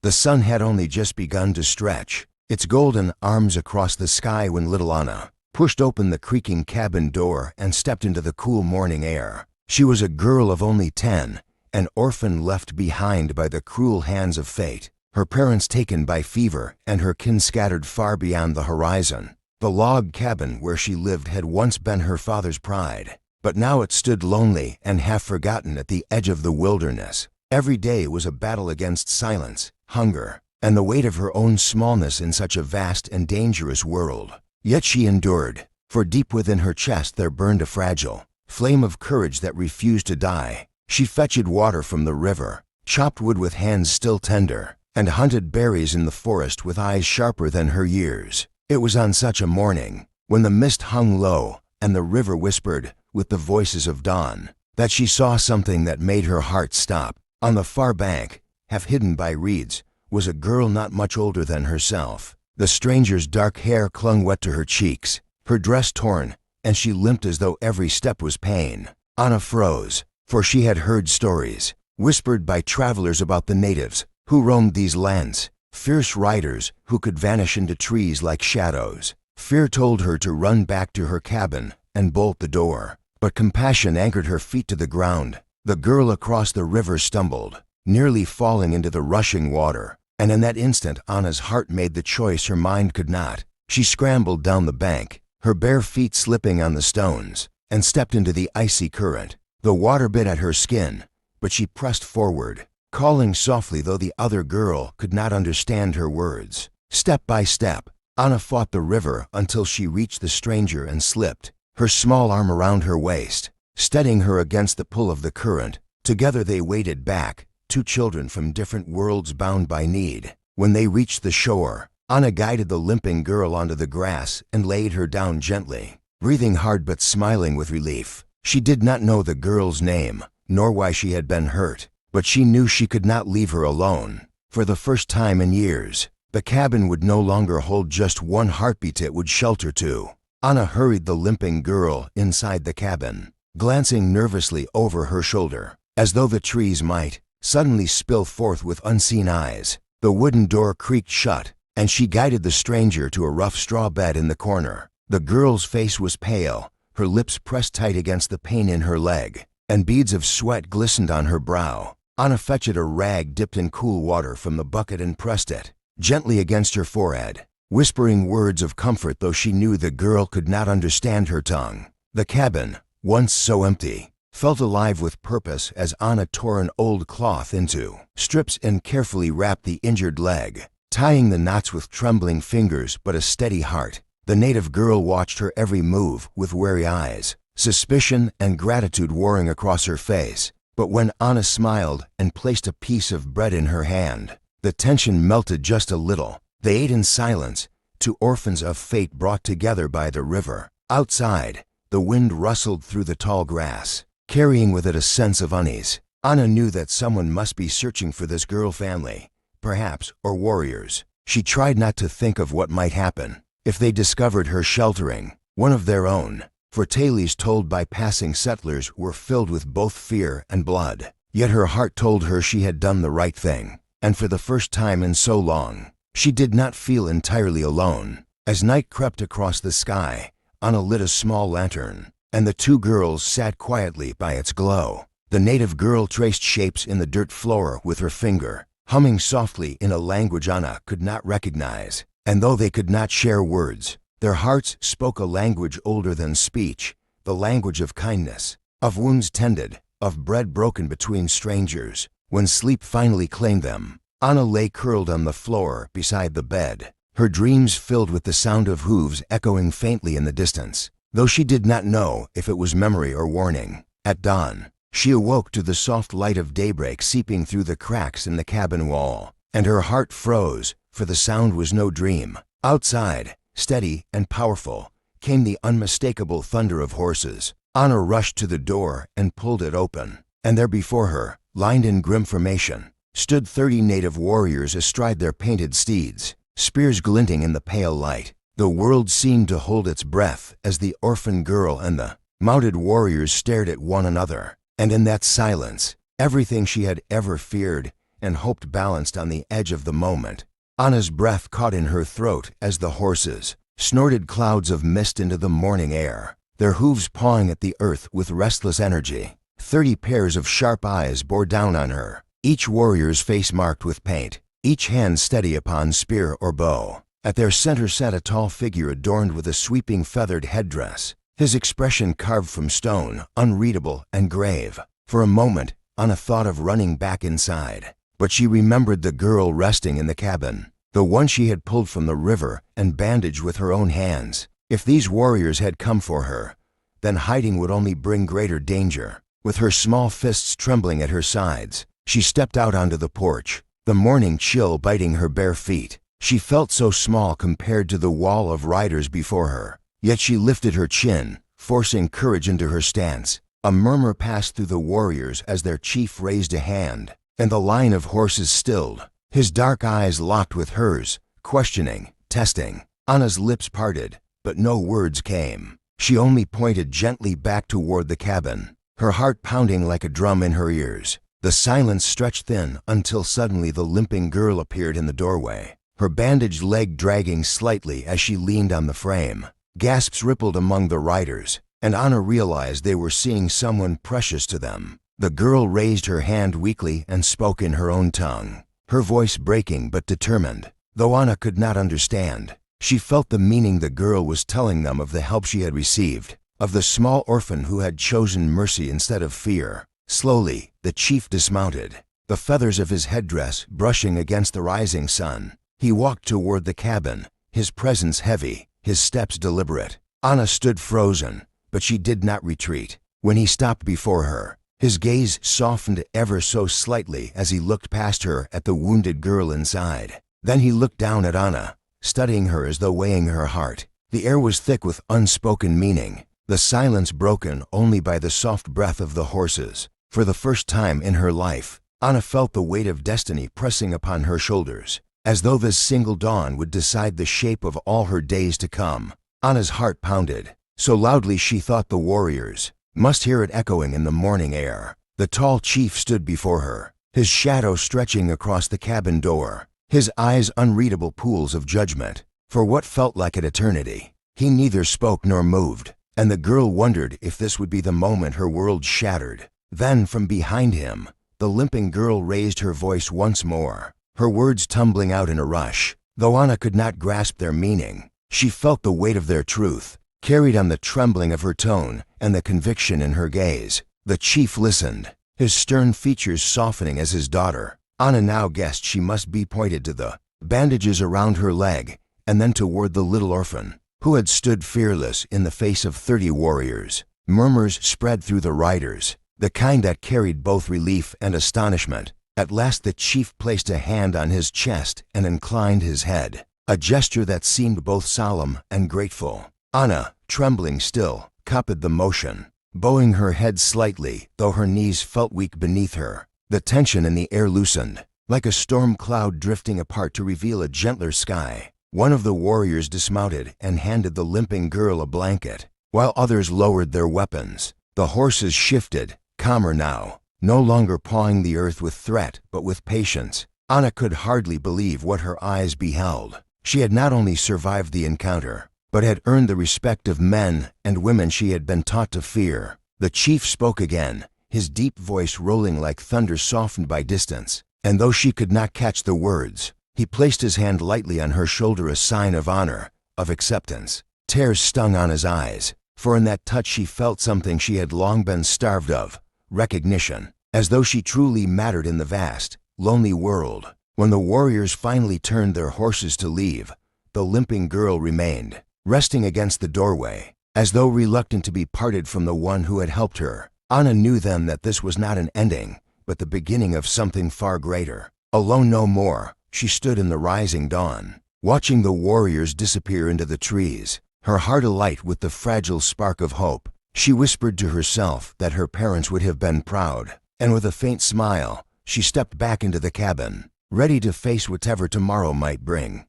The sun had only just begun to stretch its golden arms across the sky when little Anna pushed open the creaking cabin door and stepped into the cool morning air. She was a girl of only 10, an orphan left behind by the cruel hands of fate, her parents taken by fever and her kin scattered far beyond the horizon. The log cabin where she lived had once been her father's pride, but now it stood lonely and half-forgotten at the edge of the wilderness. Every day was a battle against silence, hunger, and the weight of her own smallness in such a vast and dangerous world. Yet she endured, for deep within her chest there burned a fragile flame of courage that refused to die. She fetched water from the river, chopped wood with hands still tender, and hunted berries in the forest with eyes sharper than her years. It was on such a morning, when the mist hung low and the river whispered with the voices of dawn, that she saw something that made her heart stop. On the far bank, half hidden by reeds, was a girl not much older than herself. The stranger's dark hair clung wet to her cheeks, her dress torn, and she limped as though every step was pain. Anna froze, for she had heard stories, whispered by travelers about the natives who roamed these lands, fierce riders who could vanish into trees like shadows. Fear told her to run back to her cabin and bolt the door, but compassion anchored her feet to the ground. The girl across the river stumbled, nearly falling into the rushing water, and in that instant Anna's heart made the choice her mind could not. She scrambled down the bank, her bare feet slipping on the stones, and stepped into the icy current. The water bit at her skin, but she pressed forward, calling softly though the other girl could not understand her words. Step by step, Anna fought the river until she reached the stranger and slipped, her small arm around her waist, steadying her against the pull of the current. Together they waded back, two children from different worlds bound by need. When they reached the shore, Anna guided the limping girl onto the grass and laid her down gently, breathing hard but smiling with relief. She did not know the girl's name, nor why she had been hurt, but she knew she could not leave her alone. For the first time in years, the cabin would no longer hold just one heartbeat it would shelter to. Anna hurried the limping girl inside the cabin, glancing nervously over her shoulder, as though the trees might suddenly spill forth with unseen eyes. The wooden door creaked shut, and she guided the stranger to a rough straw bed in the corner. The girl's face was pale, her lips pressed tight against the pain in her leg, and beads of sweat glistened on her brow. Anna fetched a rag dipped in cool water from the bucket and pressed it gently against her forehead, whispering words of comfort though she knew the girl could not understand her tongue. The cabin, once so empty, felt alive with purpose as Anna tore an old cloth into strips and carefully wrapped the injured leg, tying the knots with trembling fingers but a steady heart. The native girl watched her every move with wary eyes, suspicion and gratitude warring across her face. But when Anna smiled and placed a piece of bread in her hand, the tension melted just a little. They ate in silence, two orphans of fate brought together by the river. Outside, the wind rustled through the tall grass, carrying with it a sense of unease. Anna knew that someone must be searching for this girl family, perhaps, or warriors. She tried not to think of what might happen if they discovered her sheltering one of their own, for tales told by passing settlers were filled with both fear and blood. Yet her heart told her she had done the right thing, and for the first time in so long, she did not feel entirely alone. As night crept across the sky, Anna lit a small lantern, and the two girls sat quietly by its glow. The native girl traced shapes in the dirt floor with her finger, humming softly in a language Anna could not recognize. And though they could not share words, their hearts spoke a language older than speech, the language of kindness, of wounds tended, of bread broken between strangers. When sleep finally claimed them, Anna lay curled on the floor beside the bed, her dreams filled with the sound of hooves echoing faintly in the distance, though she did not know if it was memory or warning. At dawn, she awoke to the soft light of daybreak seeping through the cracks in the cabin wall, and her heart froze, for the sound was no dream. Outside, steady and powerful, came the unmistakable thunder of horses. Anna rushed to the door and pulled it open, and there before her, lined in grim formation, stood 30 native warriors astride their painted steeds, spears glinting in the pale light. The world seemed to hold its breath as the orphan girl and the mounted warriors stared at one another, and in that silence, everything she had ever feared and hope balanced on the edge of the moment. Anna's breath caught in her throat as the horses snorted clouds of mist into the morning air, their hooves pawing at the earth with restless energy. 30 pairs of sharp eyes bore down on her, each warrior's face marked with paint, each hand steady upon spear or bow. At their center sat a tall figure adorned with a sweeping feathered headdress, his expression carved from stone, unreadable and grave. For a moment, Anna thought of running back inside, but she remembered the girl resting in the cabin, the one she had pulled from the river and bandaged with her own hands. If these warriors had come for her, then hiding would only bring greater danger. With her small fists trembling at her sides, she stepped out onto the porch, the morning chill biting her bare feet. She felt so small compared to the wall of riders before her, yet she lifted her chin, forcing courage into her stance. A murmur passed through the warriors as their chief raised a hand, and the line of horses stilled. His dark eyes locked with hers, questioning, testing. Anna's lips parted, but no words came. She only pointed gently back toward the cabin, her heart pounding like a drum in her ears. The silence stretched thin until suddenly the limping girl appeared in the doorway, her bandaged leg dragging slightly as she leaned on the frame. Gasps rippled among the riders, and Anna realized they were seeing someone precious to them. The girl raised her hand weakly and spoke in her own tongue, her voice breaking but determined. Though Anna could not understand, she felt the meaning the girl was telling them of the help she had received, of the small orphan who had chosen mercy instead of fear. Slowly, the chief dismounted, the feathers of his headdress brushing against the rising sun. He walked toward the cabin, his presence heavy, his steps deliberate. Anna stood frozen, but she did not retreat. When he stopped before her, his gaze softened ever so slightly as he looked past her at the wounded girl inside. Then he looked down at Anna, studying her as though weighing her heart. The air was thick with unspoken meaning, the silence broken only by the soft breath of the horses. For the first time in her life, Anna felt the weight of destiny pressing upon her shoulders, as though this single dawn would decide the shape of all her days to come. Anna's heart pounded, so loudly she thought the warriors must hear it echoing in the morning air. The tall chief stood before her, his shadow stretching across the cabin door, his eyes unreadable pools of judgment. For what felt like an eternity, he neither spoke nor moved, and the girl wondered if this would be the moment her world shattered. Then, from behind him, the limping girl raised her voice once more, her words tumbling out in a rush. Though Anna could not grasp their meaning, she felt the weight of their truth, carried on the trembling of her tone and the conviction in her gaze. The chief listened, his stern features softening as his daughter. Anna now guessed she must be pointed to the bandages around her leg, and then toward the little orphan, who had stood fearless in the face of 30 warriors. Murmurs spread through the riders, the kind that carried both relief and astonishment. At last the chief placed a hand on his chest and inclined his head, a gesture that seemed both solemn and grateful. Anna, trembling still, copied the motion, bowing her head slightly, though her knees felt weak beneath her. The tension in the air loosened, like a storm cloud drifting apart to reveal a gentler sky. One of the warriors dismounted and handed the limping girl a blanket, while others lowered their weapons. The horses shifted, calmer now, no longer pawing the earth with threat but with patience. Anna could hardly believe what her eyes beheld. She had not only survived the encounter, but had earned the respect of men and women she had been taught to fear. The chief spoke again, his deep voice rolling like thunder softened by distance, and though she could not catch the words, he placed his hand lightly on her shoulder, a sign of honor, of acceptance. Tears stung Anna's eyes, for in that touch she felt something she had long been starved of, recognition, as though she truly mattered in the vast, lonely world. When the warriors finally turned their horses to leave, the limping girl remained, resting against the doorway, as though reluctant to be parted from the one who had helped her. Anna knew then that this was not an ending, but the beginning of something far greater. Alone no more, she stood in the rising dawn, watching the warriors disappear into the trees, her heart alight with the fragile spark of hope. She whispered to herself that her parents would have been proud, and with a faint smile, she stepped back into the cabin, ready to face whatever tomorrow might bring.